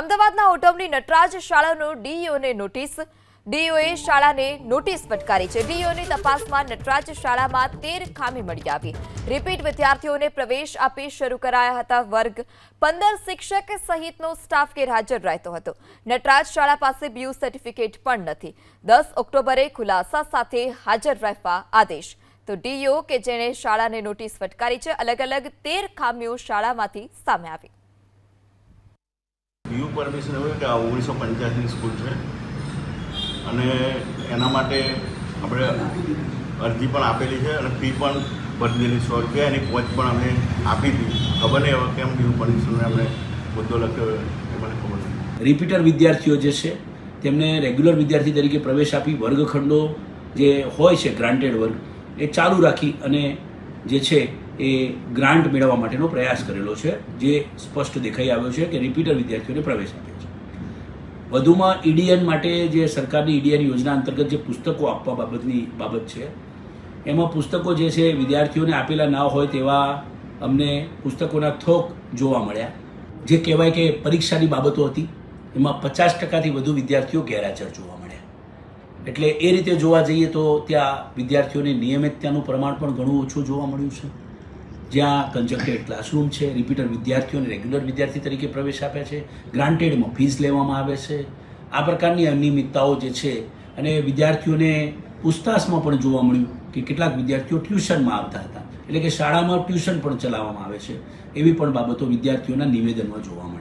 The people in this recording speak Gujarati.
અમદાવાદના ઓટમની નટરાજ શાળાનો ડીઈઓને નોટિસ. ડીઈઓએ શાળાને નોટિસ ફટકારી છે. ડીઈઓની તપાસમાં નટરાજ શાળામાં 13 ખામી મળી આવી. રિપીટ વિદ્યાર્થીઓને પ્રવેશ આપી શરૂ કરાયા હતા વર્ગ. 15 શિક્ષક સહિતનો સ્ટાફ ગેરહાજર રહેતો હતો. નટરાજ શાળા પાસે બીયુ સર્ટિફિકેટ પણ નથી. 10 ઓક્ટોબરે ખુલાસા સાથે હાજર રહેવા આદેશ. તો ડીઈઓ કે જેણે શાળાને નોટિસ ફટકારી છે, અલગ અલગ 13 ખામીઓ શાળામાંથી સામે આવી. બીયુ પરમિશન એવું કે 1985ની સ્કૂલ છે અને એના માટે આપણે અરજી પણ આપેલી છે અને ફી પણ ભરેલી 100 રૂપિયા. એની પહોંચ પણ અમે આપી હતી. ખબર નહીં હવે કેમ બીયુ પરમિશનને અમને મુદ્દો લખ્યો એ મને ખબર નથી. રિપીટર વિદ્યાર્થીઓ જે છે તેમને રેગ્યુલર વિદ્યાર્થી તરીકે પ્રવેશ આપી વર્ગખંડો જે હોય છે ગ્રાન્ટેડ વર્ગ એ ચાલુ રાખી અને જે છે એ ગ્રાન્ટ મેળવવા માટેનો પ્રયાસ કરેલો છે, જે સ્પષ્ટ દેખાઈ આવ્યો છે કે રિપીટર વિદ્યાર્થીઓને પ્રવેશ આપ્યો છે. વધુમાં ઈડીએન માટે જે સરકારની ઈડીએન યોજના અંતર્ગત જે પુસ્તકો આપવા બાબત છે, એમાં પુસ્તકો જે છે વિદ્યાર્થીઓને આપેલા ના હોય તેવા અમને પુસ્તકોના થોક જોવા મળ્યા. જે કહેવાય કે પરીક્ષાની બાબતો હતી એમાં 50%થી વધુ વિદ્યાર્થીઓ ગેરહાજર જોવા મળ્યા. એટલે એ રીતે જોવા જઈએ તો ત્યાં વિદ્યાર્થીઓની નિયમિતતાનું પ્રમાણ પણ ઘણું ઓછું જોવા મળ્યું છે. જ્યાં કન્જક્ટેડ ક્લાસરૂમ છે, રિપીટર વિદ્યાર્થીઓને રેગ્યુલર વિદ્યાર્થી તરીકે પ્રવેશ આપે છે, ગ્રાન્ટેડમાં ફીસ લેવામાં આવે છે. આ પ્રકારની અનિયમિતતાઓ જે છે અને વિદ્યાર્થીઓને પૂછતાછમાં પણ જોવા મળ્યું કે કેટલાક વિદ્યાર્થીઓ ટ્યુશનમાં આવતા હતા, એટલે કે શાળામાં ટ્યુશન પણ ચલાવવામાં આવે છે. એવી પણ બાબતો વિદ્યાર્થીઓના નિવેદનમાં જોવા મળી.